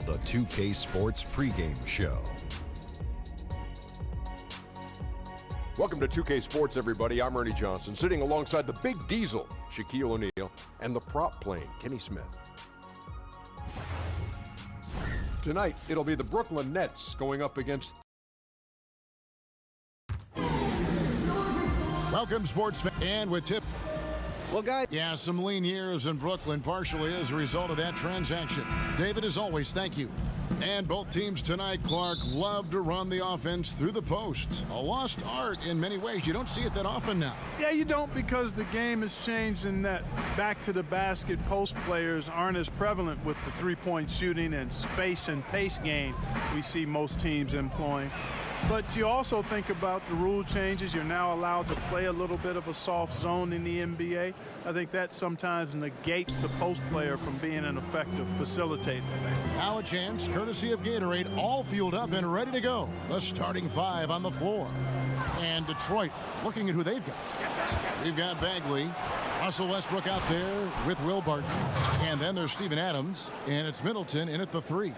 The 2K Sports pregame show. Welcome to 2K Sports, everybody. I'm Ernie Johnson, sitting alongside the Big Diesel, Shaquille O'Neal, and the prop plane, Kenny Smith. Tonight, it'll be the Brooklyn Nets going up against... Welcome, sports fans, and with tip. Well, guys, yeah, some lean years in Brooklyn, partially as a result of that transaction. David, as always, thank you. And both teams tonight, Clark, love to run the offense through the post. A lost art in many ways. You don't see it that often now. Yeah, you don't, because the game has changed in that back-to-the-basket post players aren't as prevalent with the three-point shooting and space and pace game we see most teams employing. But you also think about the rule changes. You're now allowed to play a little bit of a soft zone in the NBA. I think that sometimes negates the post player from being an effective facilitator. Now a chance, courtesy of Gatorade, all fueled up and ready to go. The starting five on the floor. And Detroit looking at who they've got. We've got Bagley, Russell Westbrook out there with Will Barton. And then there's Steven Adams, and it's Middleton in at the three.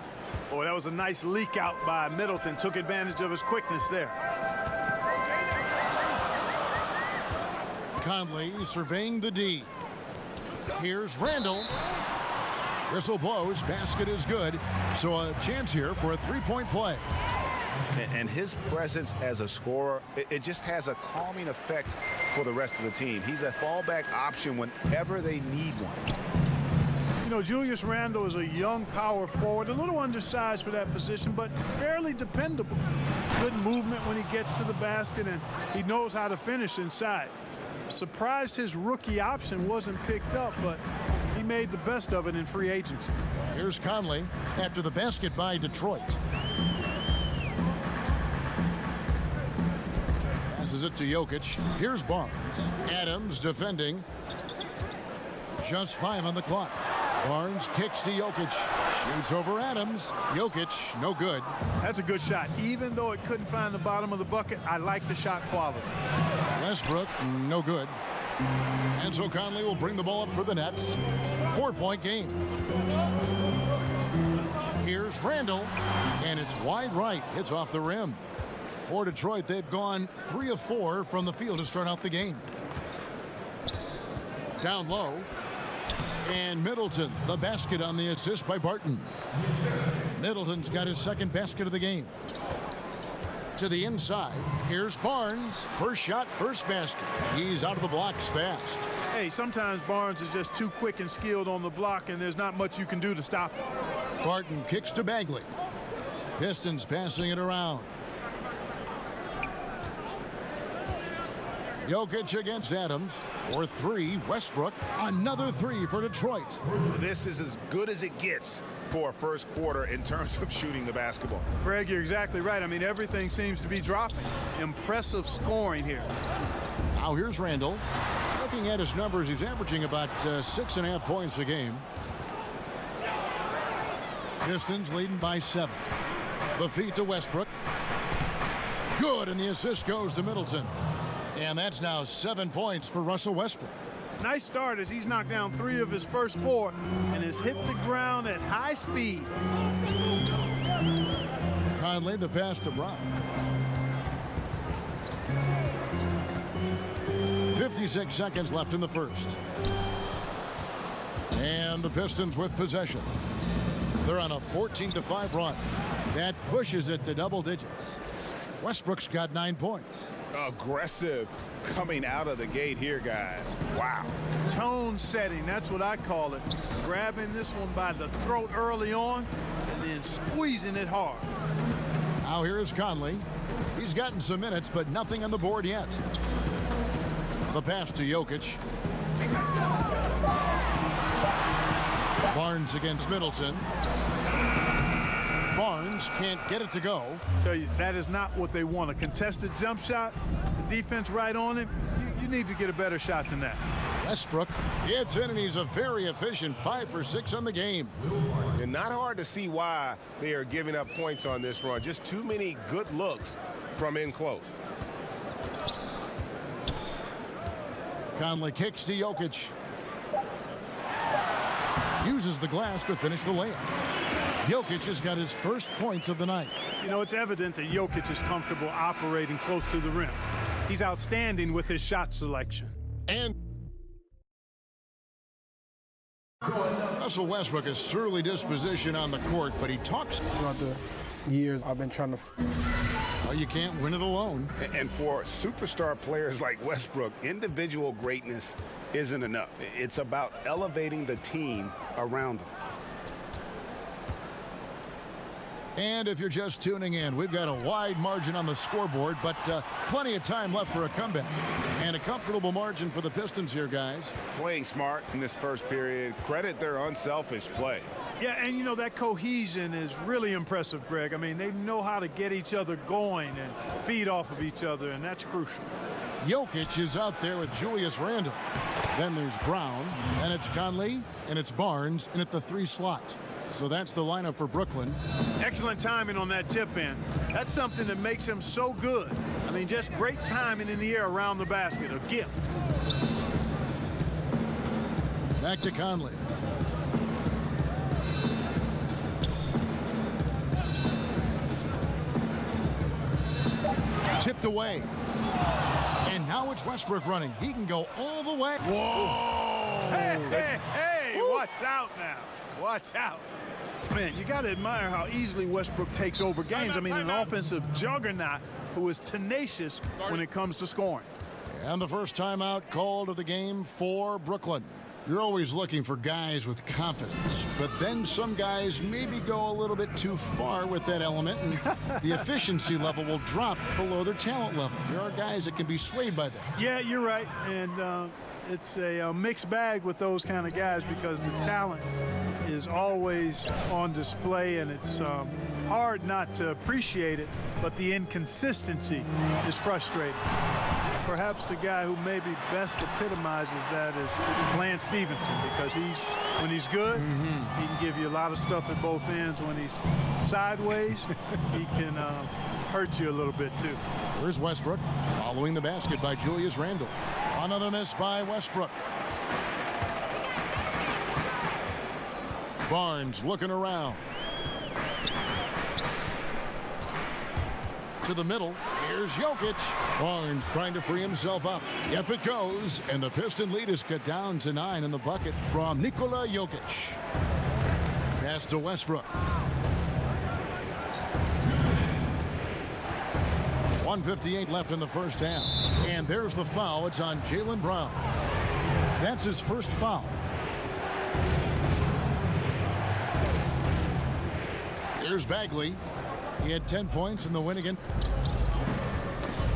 Boy, that was a nice leak out by Middleton. Took advantage of his quickness there. Conley surveying the D. Here's Randall. Whistle blows. Basket is good. So a chance here for a three-point play. And his presence as a scorer, it just has a calming effect for the rest of the team. He's a fallback option whenever they need one. You know, Julius Randle is a young power forward, a little undersized for that position, but fairly dependable. Good movement when he gets to the basket, and he knows how to finish inside. Surprised his rookie option wasn't picked up, but he made the best of it in free agency. Here's Conley after the basket by Detroit. Passes it to Jokic. Here's Barnes. Adams defending. Just 5 on the clock. Barnes kicks to Jokic. Shoots over Adams. Jokic, no good. That's a good shot. Even though it couldn't find the bottom of the bucket, I like the shot quality. Westbrook, no good. And so Conley will bring the ball up for the Nets. 4-point game. Here's Randall, and it's wide right. It's off the rim. For Detroit, they've gone 3 of 4 from the field to start out the game. Down low. And Middleton, the basket on the assist by Barton. Middleton's got his second basket of the game. To the inside, here's Barnes. First shot, first basket. He's out of the blocks fast. Hey, sometimes Barnes is just too quick and skilled on the block, and there's not much you can do to stop him. Barton kicks to Bagley. Pistons passing it around. Jokic against Adams. For 3, Westbrook. Another 3 for Detroit. This is as good as it gets for a first quarter in terms of shooting the basketball. Greg, you're exactly right. I mean, everything seems to be dropping. Impressive scoring here. Now here's Randall. Looking at his numbers, he's averaging about 6.5 points a game. Pistons leading by 7. The feed to Westbrook. Good, and the assist goes to Middleton. And that's now 7 points for Russell Westbrook. Nice start as he's knocked down 3 of his first 4 and has hit the ground at high speed. Conley, the pass to Brown. 56 seconds left in the first. And the Pistons with possession. They're on a 14-5 run. That pushes it to double digits. Westbrook's got 9 points. Aggressive coming out of the gate here, guys. Wow. Tone setting, that's what I call it. Grabbing this one by the throat early on and then squeezing it hard. Now here's Conley. He's gotten some minutes, but nothing on the board yet. The pass to Jokic. Barnes against Middleton. Barnes can't get it to go. Tell you, that is not what they want. A contested jump shot, the defense right on him. You need to get a better shot than that. Westbrook gets in, and he's a very efficient 5 for 6 on the game. And not hard to see why they are giving up points on this run. Just too many good looks from in close. Conley kicks to Jokic. uses the glass to finish the layup. Jokic has got his first points of the night. You know, it's evident that Jokic is comfortable operating close to the rim. He's outstanding with his shot selection. And Russell Westbrook has surly disposition on the court, but he talks. Throughout the years, I've been trying to. Well, you can't win it alone. And for superstar players like Westbrook, individual greatness isn't enough. It's about elevating the team around them. And if you're just tuning in, we've got a wide margin on the scoreboard, but plenty of time left for a comeback. And a comfortable margin for the Pistons here, guys. Playing smart in this first period. Credit their unselfish play. Yeah, and you know, that cohesion is really impressive, Greg. I mean, they know how to get each other going and feed off of each other, and that's crucial. Jokic is out there with Julius Randle. Then there's Brown, and it's Conley, and it's Barnes, and at the 3 slot. So that's the lineup for Brooklyn. Excellent timing on that tip in. That's something that makes him so good. I mean, just great timing in the air around the basket. A gift. Back to Conley. Tipped away. And now it's Westbrook running. He can go all the way. Whoa! Hey, hey, hey! Watch out now. Watch out. Man, you got to admire how easily Westbrook takes over games. I mean, an offensive juggernaut who is tenacious when it comes to scoring. And the first timeout called of the game for Brooklyn. You're always looking for guys with confidence, but then some guys maybe go a little bit too far with that element, and the efficiency level will drop below their talent level. There are guys that can be swayed by that. Yeah, you're right, and it's a mixed bag with those kind of guys because the talent is always on display, and it's hard not to appreciate it, but the inconsistency is frustrating. Perhaps the guy who maybe best epitomizes that is Lance Stevenson, because when he's good, he can give you a lot of stuff at both ends. When he's sideways, he can hurt you a little bit too. Here's Westbrook following the basket by Julius Randle. Another miss by Westbrook. Barnes looking around. To the middle. Here's Jokic. Barnes trying to free himself up. Yep, it goes. And the Piston lead is cut down to 9 in the bucket from Nikola Jokic. Pass to Westbrook. 1:58 left in the first half. And there's the foul. It's on Jaylen Brown. That's his first foul. Here's Bagley. He had 10 points in the win again.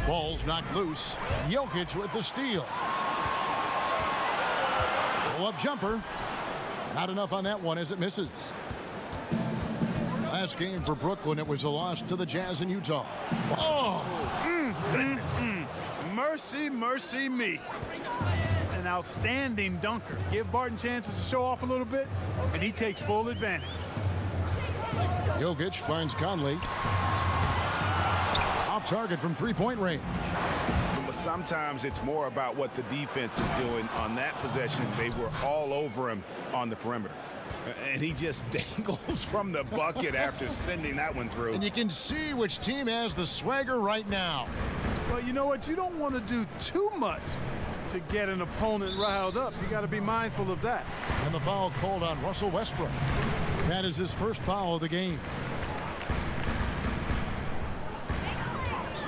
Ball's knocked loose. Jokic with the steal. Pull-up jumper. Not enough on that one as it misses. Last game for Brooklyn, it was a loss to the Jazz in Utah. Oh! Mercy, mercy me. An outstanding dunker. Give Barton chances to show off a little bit, and he takes full advantage. Jokic finds Conley. Off target from three-point range. But sometimes it's more about what the defense is doing on that possession. They were all over him on the perimeter. And he just dangles from the bucket after sending that one through. And you can see which team has the swagger right now. Well, you know what? You don't want to do too much to get an opponent riled up. You got to be mindful of that. And the foul called on Russell Westbrook. That is his first foul of the game.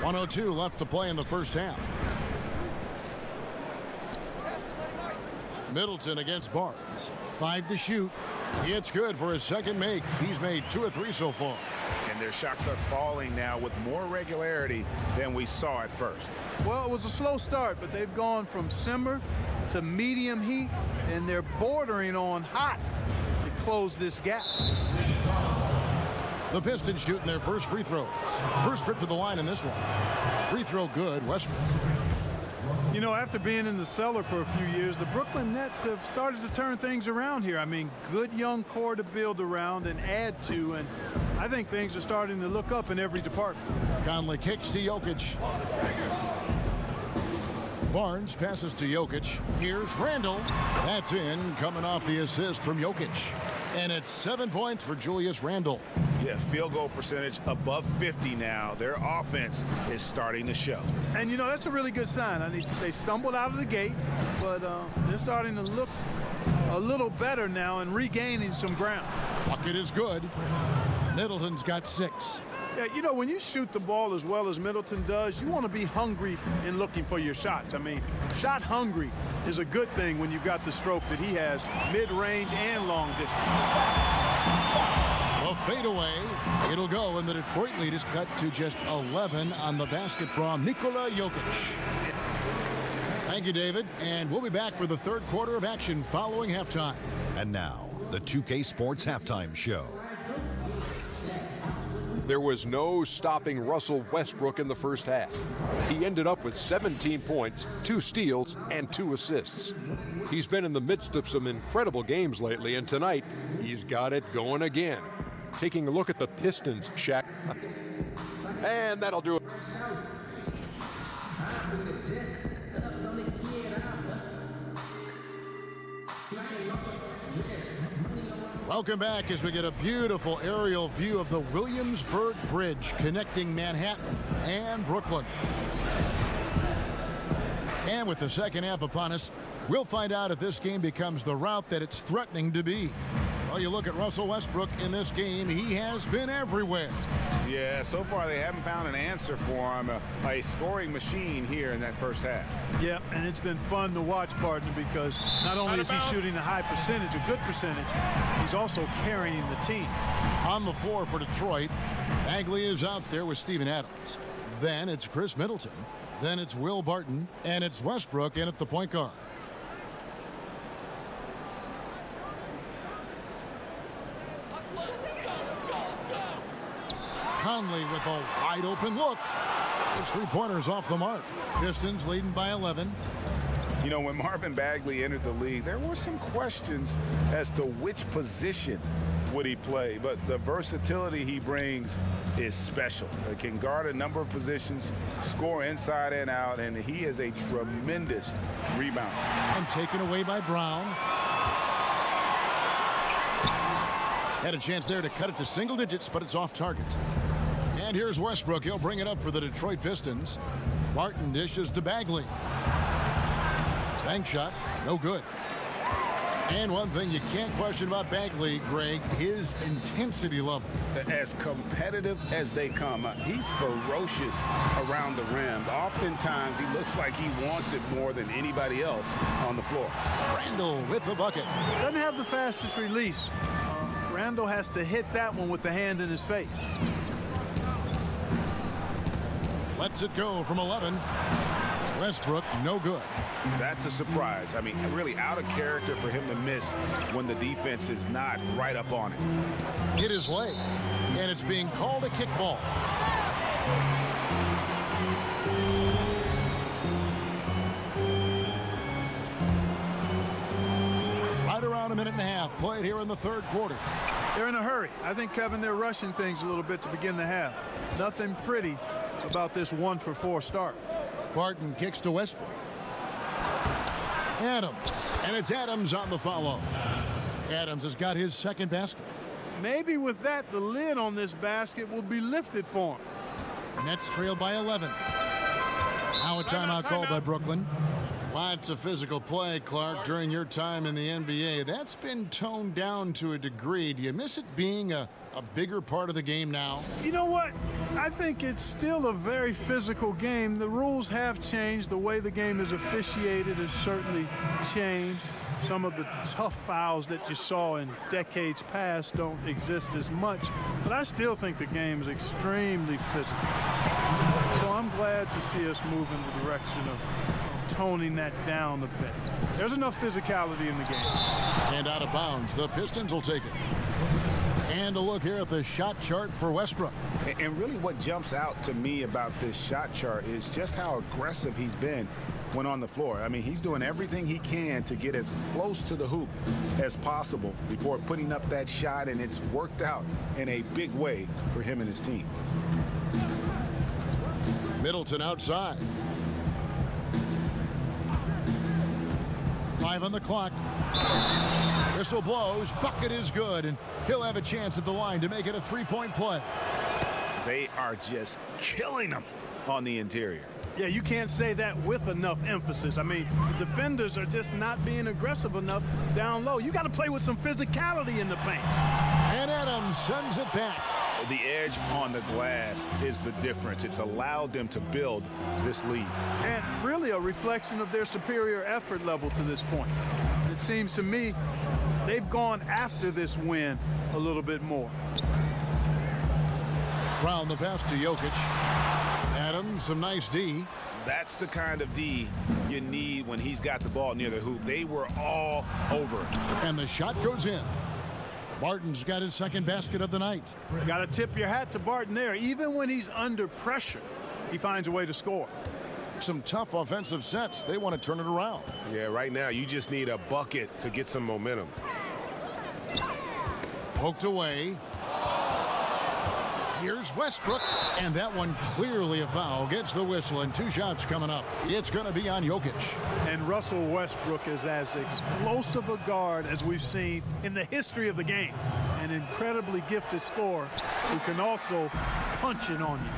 1:02 left to play in the first half. Middleton against Barnes. 5 to shoot. It's good for his second make. He's made 2 of 3 so far. And their shots are falling now with more regularity than we saw at first. Well, it was a slow start, but they've gone from simmer to medium heat, and they're bordering on hot to close this gap. The Pistons shooting their first free throws. First trip to the line in this one. Free throw good, Westbrook. You know, after being in the cellar for a few years, the Brooklyn Nets have started to turn things around here. I mean, good young core to build around and add to, and I think things are starting to look up in every department. Conley kicks to Jokic. Barnes passes to Jokic. Here's Randall. That's in, coming off the assist from Jokic. And it's 7 points for Julius Randle. Yeah, field goal percentage above 50 now. Their offense is starting to show. And, you know, that's a really good sign. I mean, they stumbled out of the gate, but they're starting to look a little better now and regaining some ground. Bucket is good. Middleton's got 6. Yeah, you know, when you shoot the ball as well as Middleton does, you want to be hungry in looking for your shots. I mean, shot hungry is a good thing when you've got the stroke that he has, mid-range and long distance. Well, fade away. It'll go, and the Detroit lead is cut to just 11 on the basket from Nikola Jokic. Thank you, David, and we'll be back for the third quarter of action following halftime. And now, the 2K Sports Halftime Show. There was no stopping Russell Westbrook in the first half. He ended up with 17 points, 2 steals, and 2 assists. He's been in the midst of some incredible games lately, and tonight, he's got it going again. Taking a look at the Pistons, Shaq. And that'll do it. Welcome back as we get a beautiful aerial view of the Williamsburg Bridge connecting Manhattan and Brooklyn. And with the second half upon us, we'll find out if this game becomes the route that it's threatening to be. Well, you look at Russell Westbrook in this game, he has been everywhere. Yeah, so far they haven't found an answer for him. A scoring machine here in that first half. Yeah, and it's been fun to watch, partner, because not only is he shooting a high percentage, a good percentage, he's also carrying the team. On the floor for Detroit, Bagley is out there with Steven Adams. Then it's Chris Middleton. Then it's Will Barton. And it's Westbrook in at the point guard. Conley with a wide open look. His 3-pointers off the mark. Pistons leading by 11. You know, when Marvin Bagley entered the league, there were some questions as to which position would he play, but the versatility he brings is special. He can guard a number of positions, score inside and out, and he is a tremendous rebounder. And taken away by Brown. Had a chance there to cut it to single digits, but it's off target. And here's Westbrook. He'll bring it up for the Detroit Pistons. Barton dishes to Bagley. Bank shot, no good. And one thing you can't question about Bagley, Greg, his intensity level. As competitive as they come, he's ferocious around the rim. Oftentimes, he looks like he wants it more than anybody else on the floor. Randall with the bucket. Doesn't have the fastest release. Randall has to hit that one with the hand in his face. Lets it go from 11. Westbrook, no good. That's a surprise. I mean, really out of character for him to miss when the defense is not right up on it. It is late, and it's being called a kickball. Right around a minute and a half played here in the third quarter. They're in a hurry. I think, Kevin, they're rushing things a little bit to begin the half. Nothing pretty about this 1-for-4 start. Barton kicks to Westbrook. Adams. And it's Adams on the follow. Adams has got his second basket. Maybe with that, the lid on this basket will be lifted for him. Nets trailed by 11. Now a timeout called by Brooklyn. Lots of physical play, Clark, during your time in the NBA. That's been toned down to a degree. Do you miss it being a bigger part of the game now? You know what? I think it's still a very physical game. The rules have changed. The way the game is officiated has certainly changed. Some of the tough fouls that you saw in decades past don't exist as much. But I still think the game is extremely physical. So I'm glad to see us move in the direction of toning that down a bit. There's enough physicality in the game. And out of bounds, the Pistons will take it. And a look here at the shot chart for Westbrook. And really what jumps out to me about this shot chart is just how aggressive he's been when on the floor. I mean, he's doing everything he can to get as close to the hoop as possible before putting up that shot, and it's worked out in a big way for him and his team. Middleton outside. 5 on the clock. Whistle blows. Bucket is good, and he'll have a chance at the line to make it a three-point play. They are just killing them on the interior. Yeah, you can't say that with enough emphasis. I mean, the defenders are just not being aggressive enough down low. You got to play with some physicality in the paint. And Adams sends it back. The edge on the glass is the difference. It's allowed them to build this lead. And really a reflection of their superior effort level to this point. It seems to me they've gone after this win a little bit more. Brown the pass to Jokic. Adams, some nice D. That's the kind of D you need when he's got the ball near the hoop. They were all over it. And the shot goes in. Barton's got his second basket of the night. Got to tip your hat to Barton there. Even when he's under pressure, he finds a way to score. Some tough offensive sets. They want to turn it around. Yeah, right now you just need a bucket to get some momentum. Poked away. Here's Westbrook, and that one clearly a foul. Gets the whistle, and 2 shots coming up. It's going to be on Jokic. And Russell Westbrook is as explosive a guard as we've seen in the history of the game. An incredibly gifted scorer who can also punch it on you.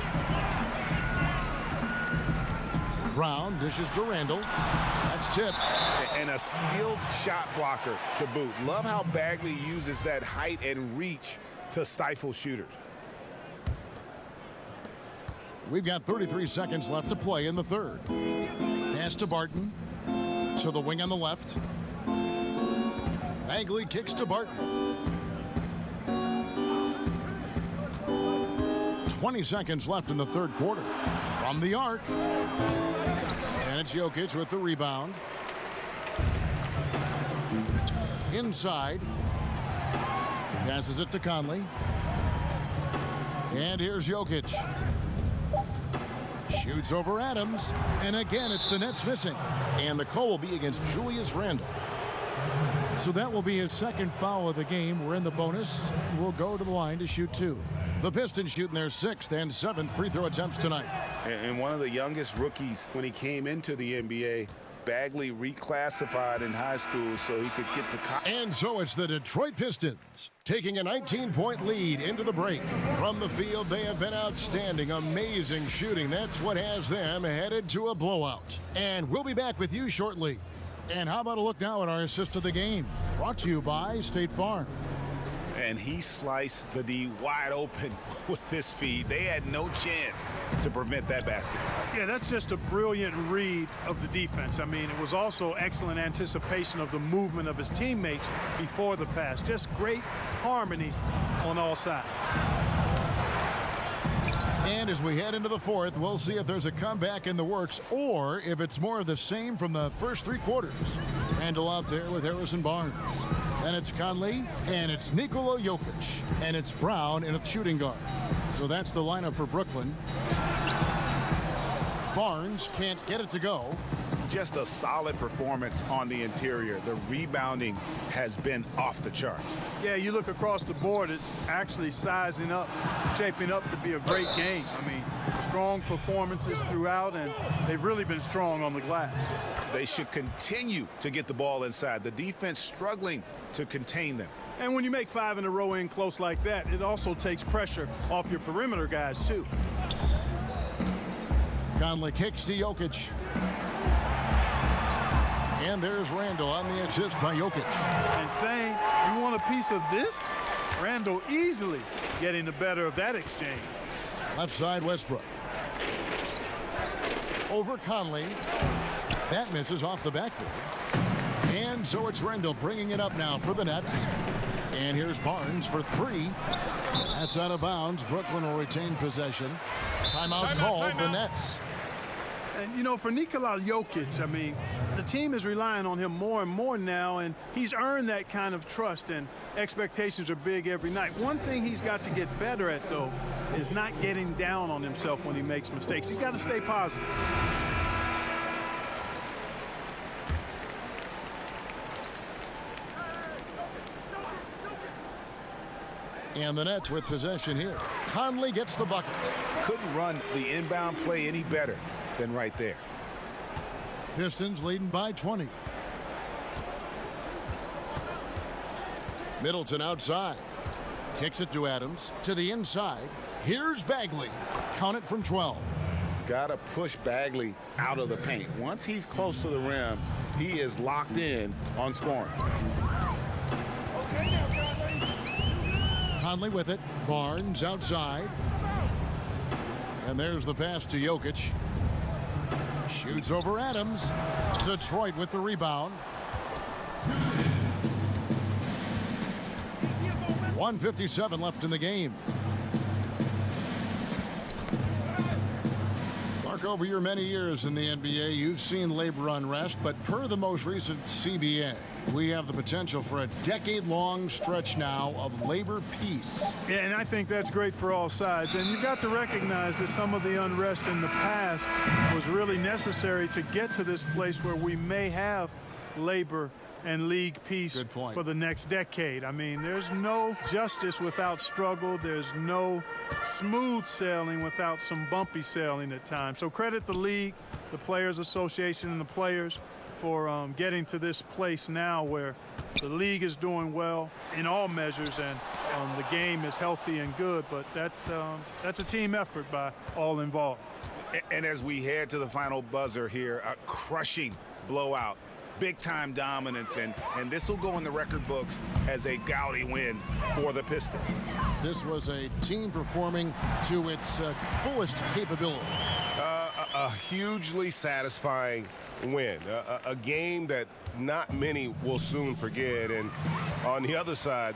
Brown dishes to Randall. That's tipped. And a skilled shot blocker to boot. Love how Bagley uses that height and reach to stifle shooters. We've got 33 seconds left to play in the third. Pass to Barton. To the wing on the left. Bagley kicks to Barton. 20 seconds left in the third quarter. From the arc. And it's Jokic with the rebound. Inside. Passes it to Conley. And here's Jokic. Shoots over Adams. And again, it's the Nets missing. And the call will be against Julius Randle. So that will be his second foul of the game. We're in the bonus. We'll go to the line to shoot 2. The Pistons shooting their 6th and 7th free throw attempts tonight. And one of the youngest rookies when he came into the NBA, Bagley reclassified in high school so he could get to college. And so it's the Detroit Pistons taking a 19-point lead into the break. From the field, they have been outstanding, amazing shooting. That's what has them headed to a blowout. And we'll be back with you shortly. And how about a look now at our assist of the game? Brought to you by State Farm. And he sliced the D wide open with this feed. They had no chance to prevent that basket. Yeah, that's just a brilliant read of the defense. I mean, it was also excellent anticipation of the movement of his teammates before the pass. Just great harmony on all sides. And as we head into the fourth, we'll see if there's a comeback in the works or if it's more of the same from the first 3 quarters. Randall out there with Harrison Barnes. And it's Conley, and it's Nikola Jokic, and it's Brown in a shooting guard. So that's the lineup for Brooklyn. Barnes can't get it to go. Just a solid performance on the interior. The rebounding has been off the charts. Yeah, you look across the board, it's actually sizing up, shaping up to be a great game. I mean, strong performances throughout, and they've really been strong on the glass. They should continue to get the ball inside. The defense struggling to contain them. And when you make 5 in a row in close like that, it also takes pressure off your perimeter guys, too. Conley kicks to Jokic. And there's Randall on the assist by Jokic. And saying, you want a piece of this? Randall easily getting the better of that exchange. Left side, Westbrook. Over Conley. That misses off the backboard. And so it's Randall bringing it up now for the Nets. And here's Barnes for 3. That's out of bounds. Brooklyn will retain possession. Timeout called, the Nets. And, you know, for Nikola Jokic, I mean, the team is relying on him more and more now, and he's earned that kind of trust, and expectations are big every night. One thing he's got to get better at, though, is not getting down on himself when he makes mistakes. He's got to stay positive. And the Nets with possession here. Conley gets the bucket. Couldn't run the inbound play any better than right there. Pistons leading by 20. Middleton outside. Kicks it to Adams. To the inside. Here's Bagley. Count it from 12. Got to push Bagley out of the paint. Once he's close to the rim, he is locked in on scoring. Conley with it. Barnes outside. And there's the pass to Jokic. Shoots over Adams. Detroit with the rebound. 1:57 left in the game. Mark, over your many years in the NBA, you've seen labor unrest, but per the most recent CBA, we have the potential for a decade-long stretch now of labor peace. Yeah, and I think that's great for all sides. And you've got to recognize that some of the unrest in the past was really necessary to get to this place where we may have labor and league peace for the next decade. I mean, there's no justice without struggle. There's no smooth sailing without some bumpy sailing at times. So credit the league, the Players Association, and the players for getting to this place now where the league is doing well in all measures and the game is healthy and good. But that's a team effort by all involved. And as we head to the final buzzer here, a crushing blowout. Big-time dominance, and this will go in the record books as a gaudy win for the Pistons. This was a team performing to its fullest capability. A hugely satisfying win. A game that not many will soon forget, and on the other side,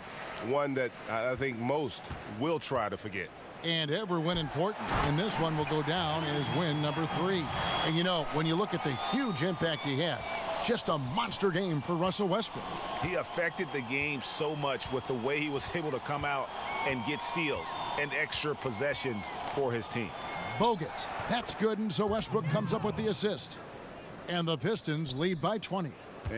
one that I think most will try to forget. And every win important, and this one will go down as win number 3. And you know, when you look at the huge impact he had, just a monster game for Russell Westbrook. He affected the game so much with the way he was able to come out and get steals and extra possessions for his team. Bogut, that's good, and so Westbrook comes up with the assist. And the Pistons lead by 20.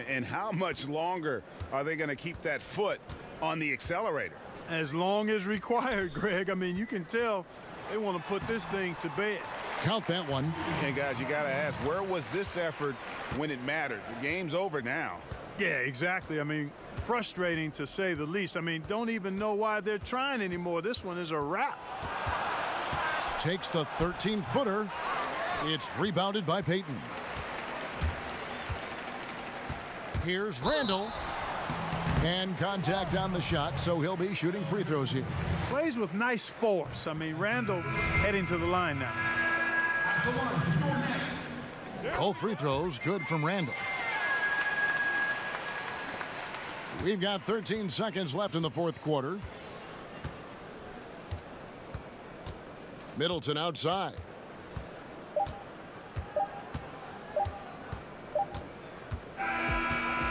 And how much longer are they going to keep that foot on the accelerator? As long as required, Greg. I mean, you can tell they want to put this thing to bed. Count that one. And guys, you got to ask, where was this effort when it mattered? The game's over now. Yeah, exactly. I mean, frustrating to say the least. I mean, don't even know why they're trying anymore. This one is a wrap. Takes the 13-footer. It's rebounded by Payton. Here's Randall. And contact on the shot, so he'll be shooting free throws here. Plays with nice force. I mean, Randall heading to the line now. Both free throws good from Randall. We've got 13 seconds left in the fourth quarter. Middleton outside.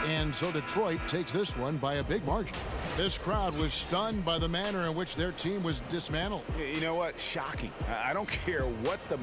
And so Detroit takes this one by a big margin. This crowd was stunned by the manner in which their team was dismantled. You know what? Shocking. I don't care what the